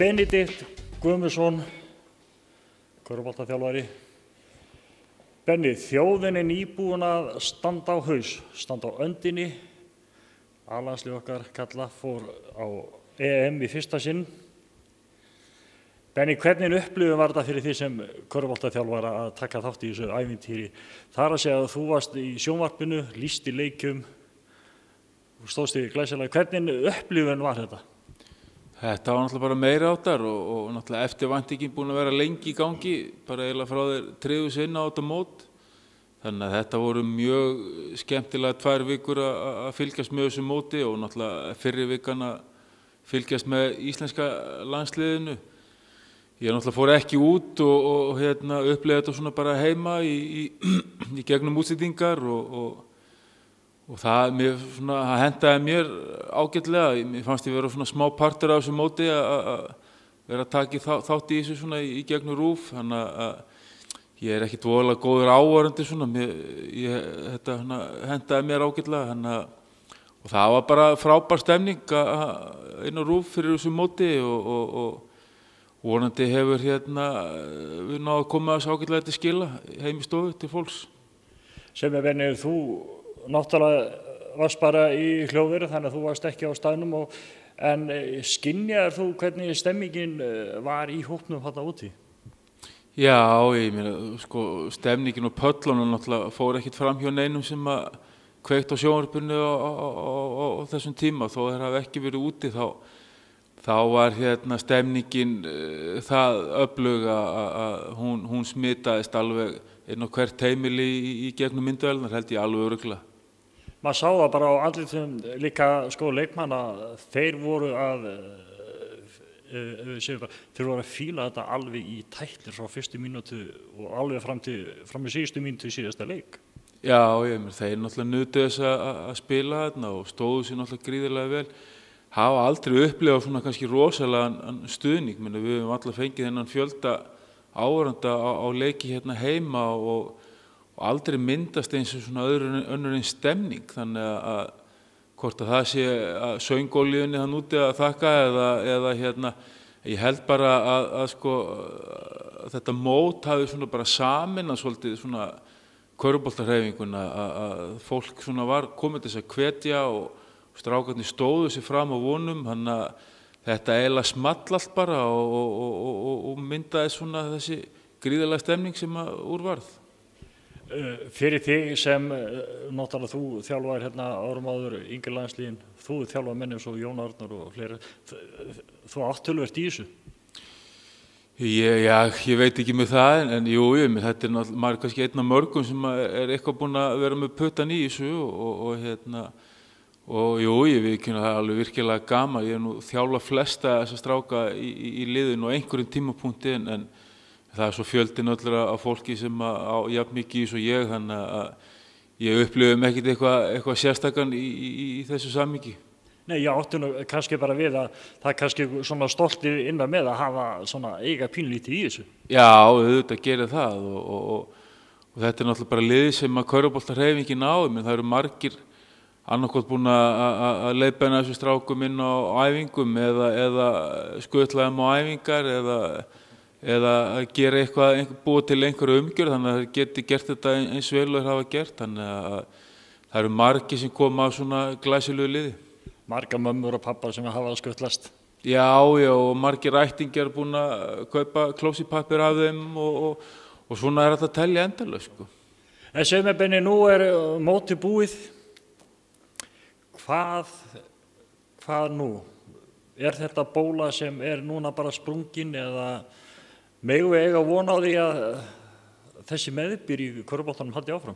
Benedikt Guðmundsson, körfuboltaþjálfari. Benni, þjóðin nýbúin að standa á haus, standa á öndinni. A-landslið okkar kalla fór á EM í fyrsta sinn. Benni, hvernig upplifun var þetta fyrir því sem körfuboltaþjálfara að taka þátt í þessu ævintýri? Þar að segja að þú varst í sjónvarpinu, lýsti leikjum, stóðst í glæsilega. Hvernig upplifun var þetta? Þetta var náttúrulega bara meiri áttar og náttúrulega eftirvæntingin búin að vera lengi í gangi, bara eiginlega frá þér tryggðu sinna á þetta mót. Þannig að þetta voru mjög skemmtilega 2 vikur að fylgjast með þessu móti og náttúrulega fyrri vikan að fylgjast með íslenska landsliðinu. Ég náttúrulega fór ekki út og uppleiði þetta svona bara heima í gegnum útsendingar og það hendaði mér ágætlega. Mér fannst ég vera svona smá partur af þessu móti að vera að taka þátt í þessu svona í gegnum RÚV. Þannig að ég ekkert voðalega góður áhorfandi svona. Þetta hendaði mér ágætlega. Og það var bara frábær stemning inn á RÚV fyrir þessu móti og vonandi hefur við náðu að koma þessu ágætlega til skila heim í stofu til fólks. Sem Benni, þú náttúrulega varst bara í hljóðveru, þannig að þú varst ekki á staðnum, en skynjaðir þú hvernig stemmingin var í hópnum þarna úti? Já, ég meina, stemningin og pöllunum náttúrulega fór ekkert fram hjá neinum sem að kveikt á sjónvarpinu á þessum tíma. Þó þeir hafi ekki verið úti, þá var stemningin það öflug að hún smitaðist alveg inn á hvert heimili í gegnum myndavélarnar, held ég alveg örugglega. Maður sá það bara á andlitum líka leikmanna, þeir voru að fíla þetta alveg í tættir frá fyrstu mínútu og alveg fram í síðustu mínútu í síðasta leik. Já, þeir náttúrulega nutu þess að spila þarna og stóðu sér náttúrulega gríðarlega vel. Hafa aldrei upplifað svona kannski rosalegan stuðning, við höfum alla fengið þennan fjölda áhorfenda á leiki heima og aldrei myndast eins og svona önnur eins stemning. Þannig að hvort að það sé að söngolíunni hann úti að þakka eða ég held bara að þetta mót hafi svona bara sameinað svolítið svona körfuboltahreyfinguna, að fólk svona var komið til þess að hvetja og strákarnir stóðu sig fram á vonum. Þannig að þetta eiginlega small allt bara og myndaði svona þessi gríðarlega stemning sem úr varð. Fyrir þig sem náttúrulega þú þjálfaðir árum áður yngri landsliðin, þú þjálfaðir menn eins og Jón Arnar og fleiri, þú átt töluvert í þessu? Ég veit ekki með það, en jú, þetta náttúrulega, maður kannski einn af mörgum sem eitthvað búinn að vera með puttan í þessu og jú, ég viðurkenni að það alveg virkilega gaman. Ég nú þjálfað flesta þessa stráka í liðinu á einhverjum tímapunkti, en það svo fjöldinn öllur af fólki sem á jafn mikið eins og ég, þannig að ég upplifum ekkert eitthvað sérstakann í þessu samhengi. Nei, ég átti nú kannski bara við að það kannski svona stoltið innan með að hafa svona eiga pínlítið í þessu. Já, auðvitað gerir það og þetta náttúrulega bara lið sem að körfuboltahreyfingin á, menn það eru margir annarkot búin að leiðbeina þessu strákum inn á æfingum eða skutla þeim á æfingar eða gera eitthvað, búa til einhverju umgjörð, þannig að þeir geti gert þetta eins vel og þeir hafa gert. Þannig að það eru margir sem koma á svona glæsilegu liði. Marga mömmur og pappar sem hafa skutlast. Já, og margir ættingjar búin að kaupa klósipappír af þeim og svona þetta að telja endalaust. En segðu mér Benni, nú mótið búið. Hvað nú? Þetta bóla sem núna bara sprungin eða megum við eiga von á því að þessi meðbyr í körfuboltanum haldi áfram?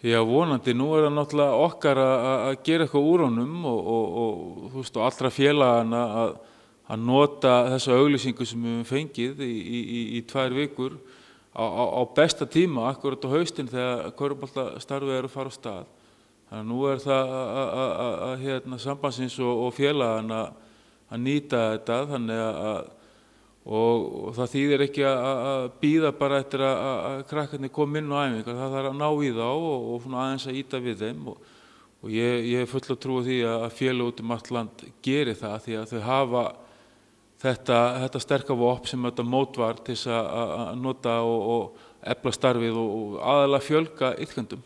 Já, vonandi. Nú það náttúrulega okkar að gera eitthvað úr honum og þú veist, og allra félagana að nota þessa auglýsingu sem við höfum fengið í 2 vikur á besta tíma, akkurat á haustinn þegar körfuboltastarfið að fara á stað. Þannig að nú það sambandsins og félagana að nýta þetta, þannig og það þýðir ekki að bíða bara eftir að krakkarnir koma inn á æfingar. Það þarf að ná í þá og aðeins að ýta við þeim og ég hef fulla trú á því að félög út allt land geri það, því að þau hafa þetta sterka vopn sem þetta mót var til þess að nota og efla starfið og aðalega fjölga iðkendum.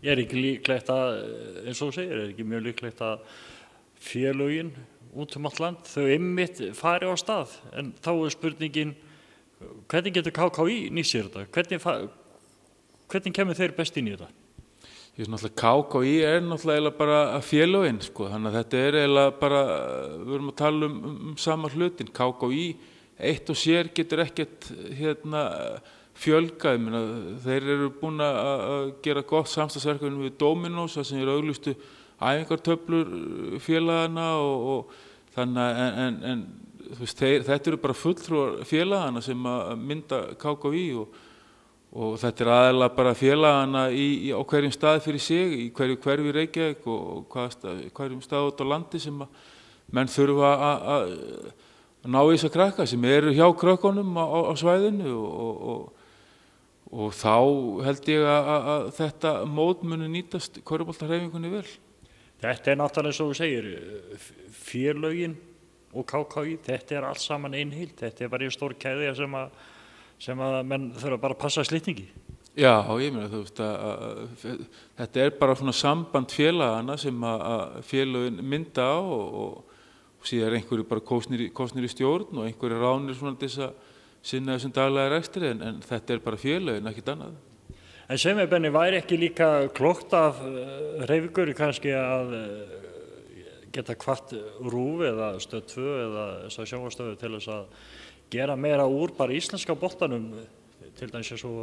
Ekki líklegt að, eins og þú segir, ekki mjög líklegt að félögin út allt land, þau einmitt fari á stað, en þá spurningin, hvernig getur KKÍ nýtt sér þetta? Hvernig kemur þeir best inn í þetta? KKÍ náttúrulega bara félögin, sko, þannig að þetta eiginlega bara, við erum að tala um sama hlutin. KKÍ eitt og sér getur ekkert fjölga, þeir eru búin að gera gott samstarfsverkefni við Dominos, það sem eru auglýstu æfingartöflur félagana og þannig en þetta eru bara fulltrúar félagana sem að mynda KKÍ og þetta aðalega bara félagana á hverjum stað fyrir sig, í hverju í Reykjavík og hverjum stað út á landi sem að menn þurfa að ná í þessa krakka sem eru hjá krökkunum á svæðinu og þá held ég að þetta mót muni nýtast körfuboltahreyfingunni vel. Þetta náttúrulega, eins og þú segir, félögin og KKÍ, þetta allt saman ein heild, þetta bara í stór keðja sem að menn þurfa bara að passa slitningi. Já, ég meina þú veist að þetta bara svona samband félagana sem að félögin mynda á og síðan einhverju bara kosnir í stjórn og einhverju ránir svona til þess að sinna þessum daglega rekstri en þetta bara félögin, ekkert annað. En sem Benni, væri ekki líka klokt af hreyfingur kannski að geta hvatt RÚV eða Stöð 2 eða þessar sjónvarpsstöðvar til þess að gera meira úr bara íslenska boltanum, til dæmis eins og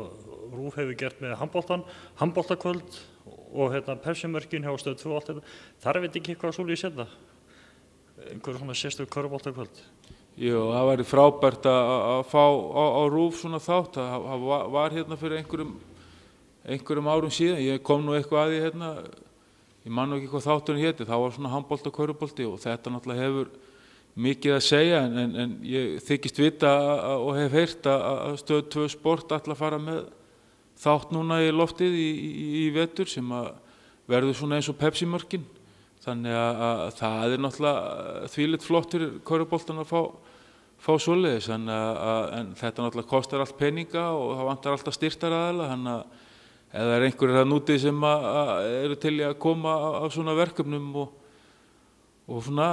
RÚV hefur gert með handboltakvöld og Pepsi-mörkin hjá Stöð 2 og allt þetta. Þarf þetta ekki eitthvað svolítið setna? Einhverjum svona sérstök körfuboltakvöld? Jú, það væri frábært að fá á RÚV svona þátt. Það var fyrir einhverjum árum síðan, ég kom nú eitthvað að því ég man nú ekki hvað þátturinn héti, það var svona handbolti og körfubolti og þetta náttúrulega hefur mikið að segja en ég þykist vita og hef heyrt að Stöð 2 Sport ætla að fara með þátt núna í loftið í vetur sem að verður svona eins og Pepsi-mörkin. Þannig að það náttúrulega þvílíkt flott fyrir körfuboltann að fá svoleiðis, en þetta náttúrulega kostar allt peninga og það vantar alltaf styrktaraðila, þannig að ef það einhverjir þarna úti sem eru til í að koma af svona verkefnum og svona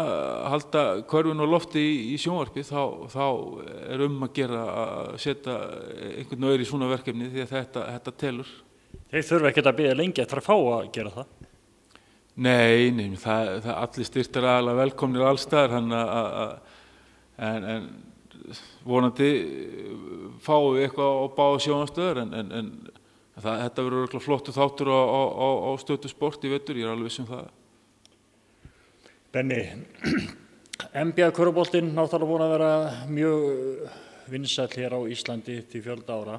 halda körfinu á lofti í sjónvarpi, þá að gera að setja einhvern öðru í svona verkefni því að þetta telur. Þeir þurfa ekkert að bíða lengi eftir að fá að gera það? Nei, það allir styrktaraðilar velkomnir alls staðar, en vonandi fáum við eitthvað á báða sjónvarpsstöðvar en þetta verður örugglega flottur þáttur á Stöð 2 Sport í vetur, ég alveg viss um það. Benni, NBA-körfuboltinn náttúrulega búin að vera mjög vinsæll hér á Íslandi til fjölda ára.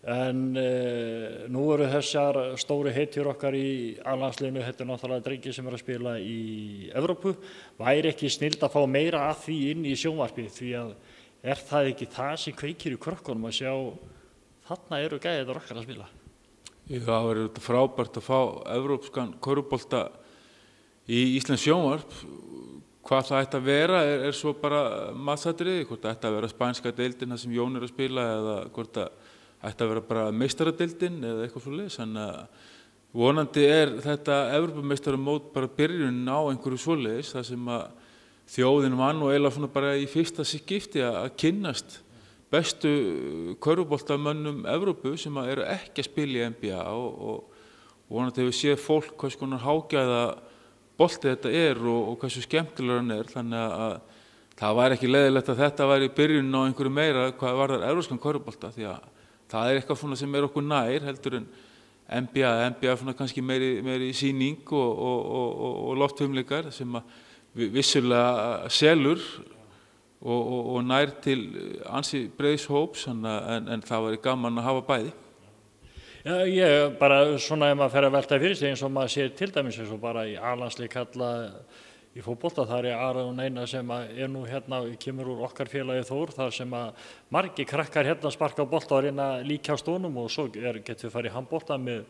En nú eru þessar stóru hetjur okkar í A-landsliðinu, þetta náttúrulega drengir sem að spila í Evrópu. Væri ekki snillt að fá meira af því inn í sjónvarpi, því að það ekki það sem kveikir í krökkunum að sjá þarna eru gæðir okkar að spila? Já, það verður þetta frábært að fá evrópskan körfubolta í Íslands sjónvarp. Hvað það ætti að vera svo bara matsatriði, hvort það ætti að vera spænska deildin sem Jón að spila eða hvort það ætti að vera bara meistaradeildin eða eitthvað svoleiðis. Þannig að vonandi þetta Evrópumeistaramót bara byrjunin á einhverju svoleiðis, þar sem að þjóðin var nú eiginlega svona bara í fyrsta skipti að kynnast bestu körfuboltamönnum Evrópu sem eru ekki að spila í NBA og vonandi hefur séð fólk hvers konar hágæða bolti þetta og hversu skemmtilegur hann þannig að það væri ekki leiðilegt að þetta væri byrjunin á einhverju meira hvað varðar evrópskan körfubolta, því að það eitthvað svona sem okkur nær heldur en NBA svona kannski meiri sýning og loftfimleikar sem að vissulega selur og nær til ansi breiðs hóps, en það væri gaman að hafa bæði. Já, ég bara svona ef maður fer að velta fyrir sig eins og maður sér til dæmis eins og bara í A-landslið kalla í fótbolta, þar Aron Einar sem nú kemur úr okkar félagi Þór, þar sem að margir krakkar sparka á bolta og reyna að líkjast honum, og svo getur við farið í handbolta með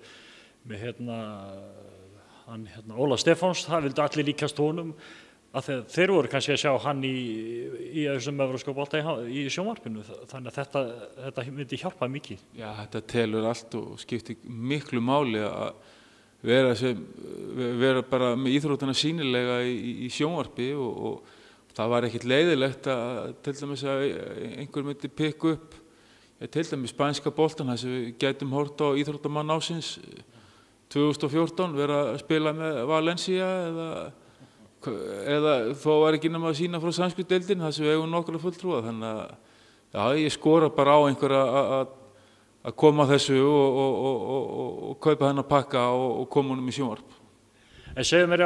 Óla Stefáns, það vildu allir líkjast honum. að þeir voru kannski að sjá hann í þessum evrópska bolta í sjónvarpinu, þannig að þetta myndi hjálpa mikið. Já, þetta telur allt og skiptir miklu máli að vera bara með íþróttina sýnilega í sjónvarpi og það var ekkert leiðilegt að til dæmis að einhver myndi pikka upp til dæmis spænska boltan þar sem við gætum hort á íþróttamann ársins 2014 vera að spila með Valencia eða þó var ekki nema að sína frá sænsku deildin þar sem við eigum nokkra fulltrúa, þannig að ég skora bara á einhverja að koma þessu og kaupa hennar pakka og koma honum í sjónvarp. En segðu mér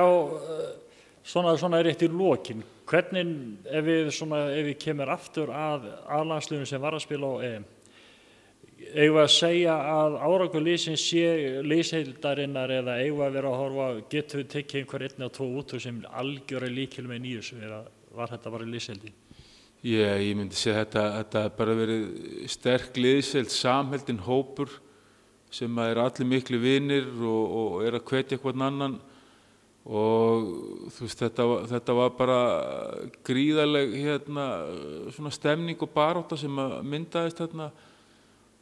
svona rétt í lokin, hvernig ef við kemur aftur að A-landsliðinu sem var að spila á EM, eigum við að segja að árangur liðsins sé liðsheildarinnar eða eigum við að vera að horfa, getum við tekið einhver 1 eða 2 út sem algjöra lykilmenn í þessu, eða var þetta bara liðsheildin? Ég myndi segja þetta bara verið sterk liðsheild, samheldinn hópur sem er allir miklu vinir og er að hvetja hvern annan og þú veist þetta var bara gríðarleg svona stemning og barátta sem myndaðist þarna.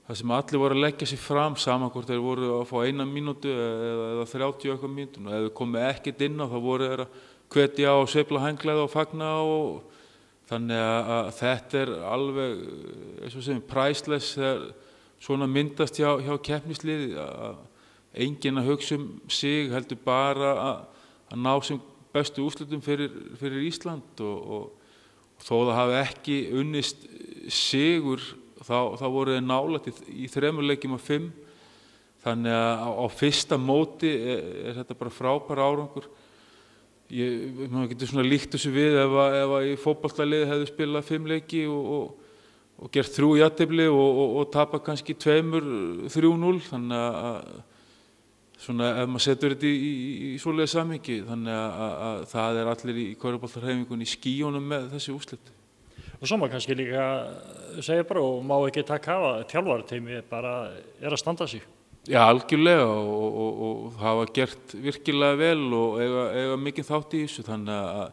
Það sem allir voru að leggja sig fram saman hvort þeir voru að fá 1 mínútu eða 30 eitthvað mínútur og ef þeir komið ekkert inn á þá voru þeir að hvetja og sveifla hænglaði og fagna og þannig að þetta er alveg eins og segjum priceless þegar svona myndast hjá keppnisliði að enginn að hugsa sig heldur bara að ná sem bestu úrslitum fyrir Ísland og þó það hafi ekki unnist sigur þá voru þeir nálægt í 3 leikjum af 5 þannig að á fyrsta móti er þetta bara frábær árangur. Maður getur svona líkt þessu við ef í fótboltaliði hefðu spilað 5 leiki og gert 3 jafntefli og tapa kannski 2-3-0 þannig að svona ef maður setur þetta í svoleiðis samhengi þannig að það er allir í körfuboltahreyfingunni í skýjunum með þessi úrslit. Og svo maður kannski líka segja bara og má ekki taka af að þjálfarateymið bara að standa sig. Já, algjörlega og það var gert virkilega vel og eiga mikið þátt í þessu þannig að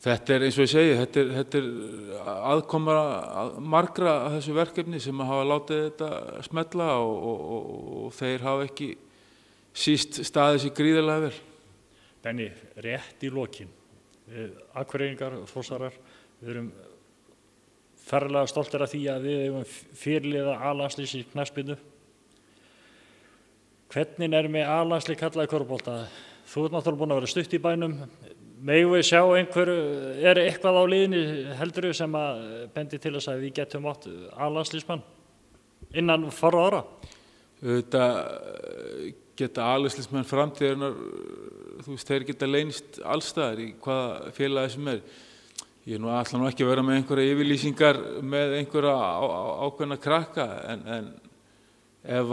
þetta er eins og ég segi, þetta er aðkoma margra að þessu verkefni sem hafa látið þetta smella og þeir hafa ekki síst staðið sig gríðarlega vel. Benni, rétt í lokin, Akureyringar, Þórsarar, við erum ferlega stoltir af því að við eigum fyrirliða A-landsliðs í knattspyrnu. Hvernig með A-landslið kallað í körfubolta? Þú ert náttúrulega búin að vera stutt í bænum. Megum við sjá er eitthvað á liðinni heldurðu sem að bendi til þess að við getum átt A-landsliðsmann innan fárra ára? Þetta geta A-landsliðsmenn framtíðarinnar, þú veist, þeir geta leynst allstaðar í hvaða félagi sem er. Ég ætla ekki að vera með einhverja yfirlýsingar með einhverja ákveðna krakka en ef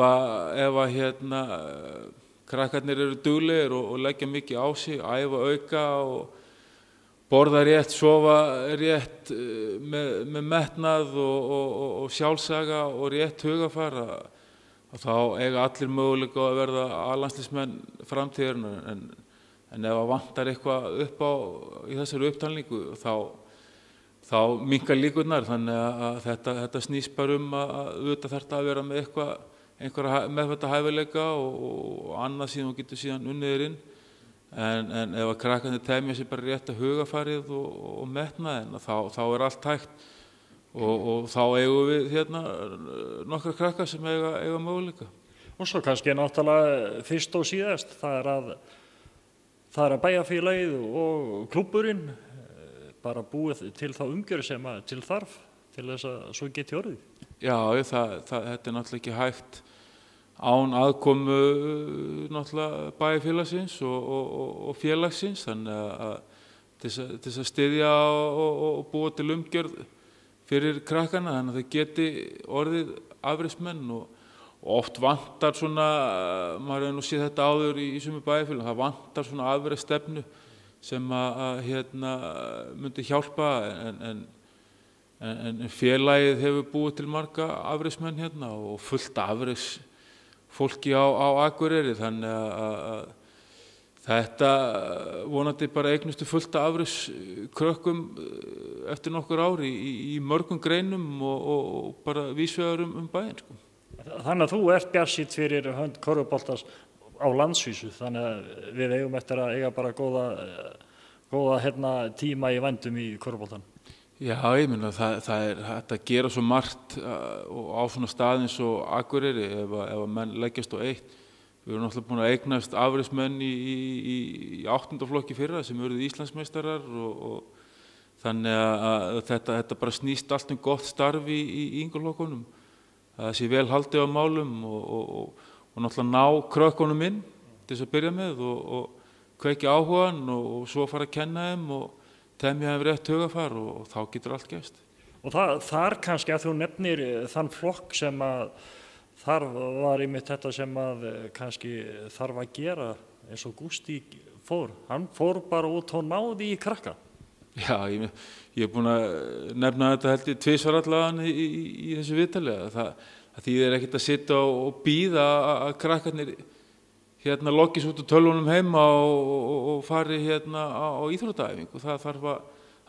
krakkarnir eru duglegir og leggja mikið á sig, æfa auka og borða rétt, sofa rétt með metnað og sjálfsaga og rétt hugafar þá eiga allir möguleika að verða A-landsliðsmenn framtíðarinnar en ef það vantar eitthvað upp á í þessari upptalningu þá minnkar líkurnar þannig að þetta snýst bara að auðvitað þarf að vera með einhverja meðfædda hæfileika og annað síðan og getur síðan unniðir inn en ef að krakkarnir temja sér bara rétt að hugafarið og metnaðinn þá er allt hægt og þá eigum við nokkra krakkar sem eiga möguleika. Og svo kannski náttúrulega fyrst og síðast það er að bæjarfélagið og klúbburinn bara búið til þá umgjörð sem til þarf til þess að svo geti orðið. Já, þetta er náttúrulega ekki hægt án aðkomu náttúrulega bæjarfélagsins og félagsins þannig að til þess að styðja og búa til umgjörð fyrir krakkana þannig að þau geti orðið afreksmenn og oft vantar svona, maður hefur nú séð þetta áður í sumum bæjarfélögum, það vantar svona afreksstefnu sem myndi hjálpa en félagið hefur búið til marga afreksmenn og fullt afreksfólki á Akureyri þannig að Þetta vonandi bara eignustu fullt af afrekskrökkum eftir nokkur ári í mörgum greinum og bara vísvegar bæinn, sko. Þannig að þú ert bjartsýnn fyrir hönd körfuboltans á landsvísu, þannig að við eigum eftir að eiga bara góða tíma í vændum í körfuboltan. Já, ég meina það hægt að gera svo margt og á svona stað eins og Akureyri ef menn leggjast á eitt. Við erum náttúrulega búin að eignast afreksmenn í 8. flokki fyrra sem eruð Íslandsmeistarar og þannig að þetta bara snýst allt gott starf í yngurflokkunum. Það sé vel haldið á málum og náttúrulega ná krökkunum inn til þess að byrja með og kveikja áhugann og svo fara að kenna þeim og temja þeim rétt hugafar og þá getur allt gerst. Og þar kannski að þú nefnir þann flokk sem að þar var einmitt þetta sem að kannski þarf að gera eins og Gústi fór. Hann fór bara út og náði í krakka. Já, ég er búinn að nefna þetta held ég tvisvar allavega í þessu viðtali. Það þýðir ekkert að sitja og bíða að krakkarnir loggist út úr tölvunum heima og fari á íþróttaæfingu. Það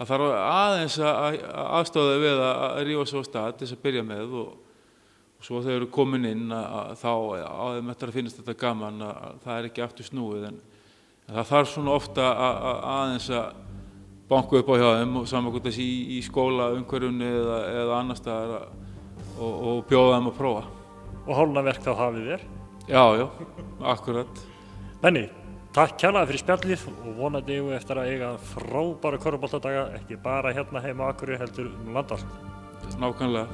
þarf aðeins að aðstoða við að rífa sig á stað til þess að byrja með og svo þegar eru komin inn þá á þeim eftir að finnast þetta gaman að það ekki aftur snúið en það þarf svona ofta aðeins að banka upp á hjá þeim og saman hvort þessi í skóla umhverfinu eða annar staðar og bjóða þeim að prófa. Og hálfnaverk þá hafið þér? Já, akkurat. Benni, takk kærlega fyrir spjallið og vonandi eigum við eftir að eiga frábæra körfuboltadaga, ekki bara hérna heima á Akureyri heldur landa allt. Nákvæmlega.